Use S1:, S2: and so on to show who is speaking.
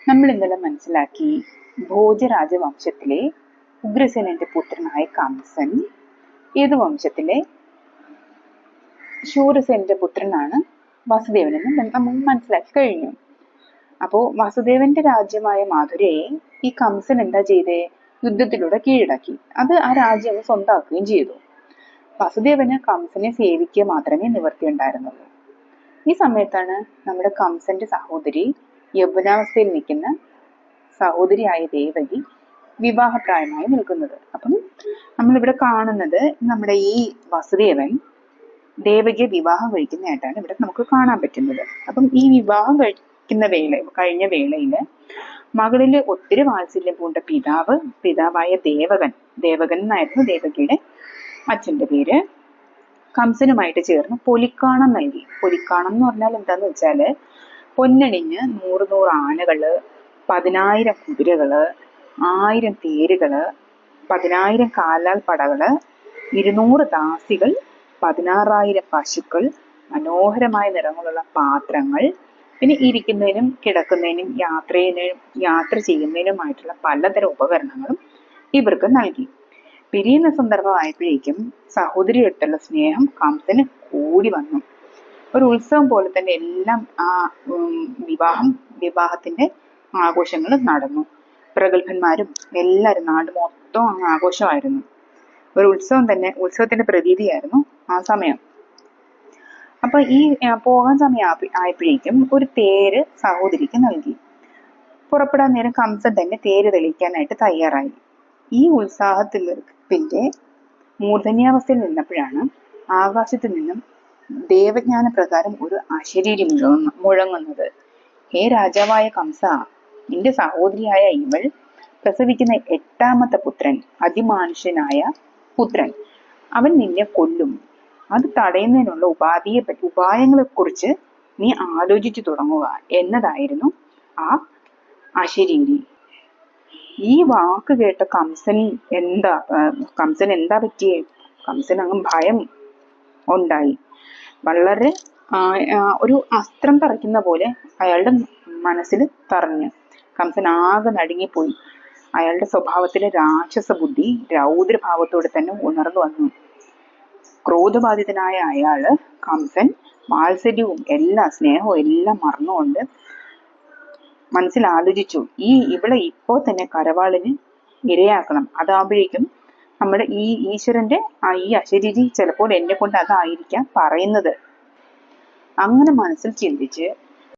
S1: നമ്മൾ ഇന്നലെ മനസ്സിലാക്കി ഭോജരാജവംശത്തിലെ ഉഗ്രസേനന്റെ പുത്രനായ കംസൻ ഏത് വംശത്തിലെ ശൂരസേനന്റെ പുത്രനാണ് വസുദേവൻ എന്ന് നമ്മൾ മനസ്സിലാക്കി കഴിഞ്ഞു. അപ്പോ വസുദേവന്റെ രാജ്യമായ മധുരയെ ഈ കംസൻ എന്താ ചെയ്തേ? യുദ്ധത്തിലൂടെ കീഴടക്കി. അത് ആ രാജ്യം സ്വന്തമാക്കുകയും ചെയ്തു. വസുദേവന് കംസനെ സേവിക്കുക മാത്രമേ നിവൃത്തിയുണ്ടായിരുന്നുള്ളൂ. ഈ സമയത്താണ് നമ്മുടെ കംസന്റെ സഹോദരി, യൗവനാവസ്ഥയിൽ നിൽക്കുന്ന സഹോദരിയായ ദേവകി വിവാഹപ്രായമായി നിൽക്കുന്നത്. അപ്പം നമ്മളിവിടെ കാണുന്നത് നമ്മുടെ ഈ വസുദേവൻ ദേവകിയെ വിവാഹം കഴിക്കുന്നതായിട്ടാണ് ഇവിടെ നമുക്ക് കാണാൻ പറ്റുന്നത്. അപ്പം ഈ വിവാഹം കഴിഞ്ഞ വേളയില് മകളില് ഒത്തിരി വാത്സല്യം പൂണ്ട പിതാവായ ദേവകൻ എന്നായിരുന്നു ദേവകിയുടെ അച്ഛന്റെ പേര്, കംസനുമായിട്ട് ചേർന്ന് പൊലിക്കാണം നൽകി. പൊലിക്കാണം എന്ന് പറഞ്ഞാൽ എന്താന്ന് വെച്ചാല് പൊന്നണിഞ്ഞ് 100 ആനകള്, 10,000 കുതിരകള്, 1000 തേരുകള്, 10,000 കാലാൽ പടകള്, 200 ദാസികൾ, 16,000 പശുക്കൾ, മനോഹരമായ നിറങ്ങളുള്ള പാത്രങ്ങൾ, പിന്നെ ഇരിക്കുന്നതിനും കിടക്കുന്നതിനും യാത്ര ചെയ്യുന്നതിനുമായിട്ടുള്ള പലതരം ഉപകരണങ്ങളും ഇവർക്ക് നൽകി. പിരിയുന്ന സന്ദർഭമായപ്പോഴേക്കും സഹോദരിയോടുള്ള സ്നേഹം കംസന് കൂടി വന്നു. ഒരു ഉത്സവം പോലെ തന്നെ എല്ലാം ആ വിവാഹത്തിന്റെ ആഘോഷങ്ങൾ നടന്നു. പ്രഗത്ഭന്മാരും എല്ലാവരും നാട് മൊത്തം അങ്ങ് ആഘോഷമായിരുന്നു. ഒരു ഉത്സവത്തിന്റെ പ്രതീതിയായിരുന്നു ആ സമയം. അപ്പൊ ഈ പോകാൻ സമയം ആയപ്പോഴേക്കും ഒരു തേര് സഹോദരിക്ക് നൽകി. പുറപ്പെടാൻ നേരം കംസൻ തന്നെ തേര് തെളിയിക്കാനായിട്ട് തയ്യാറായി. ഈ ഉത്സാഹത്തിന്റെ മൂർധന്യാവസ്ഥയിൽ നിന്നപ്പോഴാണ് ആകാശത്ത് നിന്നും ദേവജ്ഞാന പ്രകാരം ഒരു അശരീരി മുഴങ്ങുന്നത്. ഹേ രാജാവായ കംസ, നിന്റെ സഹോദരിയായ ഇവൾ പ്രസവിക്കുന്ന 8ാമത്തെ പുത്രൻ, അതിമാനുഷ്യനായ പുത്രൻ, അവൻ നിന്നെ കൊല്ലും. അത് തടയുന്നതിനുള്ള ഉപായങ്ങളെ കുറിച്ച് നീ ആലോചിച്ചു തുടങ്ങുക എന്നതായിരുന്നു ആ അശരീരി. ഈ വാക്ക് കേട്ട കംസൻ എന്താ പറ്റിയേ? കംസൻ അങ്ങ് ഭയം ഉണ്ടായി. വളരെ ഒരു അസ്ത്രം തറയ്ക്കുന്ന പോലെ അയാളുടെ മനസ്സിൽ തറഞ്ഞു. കംസൻ ആകെ നടുങ്ങിപ്പോയി. അയാളുടെ സ്വഭാവത്തിലെ രാക്ഷസ ബുദ്ധി രൗദ്രഭാവത്തോടെ തന്നെ ഉണർന്നു വന്നു. ക്രോധബാധിതനായ കംസൻ വാത്സല്യവും സ്നേഹവും എല്ലാം മറന്നുകൊണ്ട് മനസ്സിൽ ആലോചിച്ചു, ഇവളെ ഇപ്പോൾ തന്നെ കരവാളിന് ഇരയാക്കണം. അതാകുമ്പോഴേക്കും നമ്മുടെ ഈ ഈശ്വരന്റെ ഈ അശരീരി ചിലപ്പോൾ എന്നെ കൊണ്ട് അതായിരിക്കാം പറയുന്നത്. അങ്ങനെ മനസ്സിൽ ചിന്തിച്ച്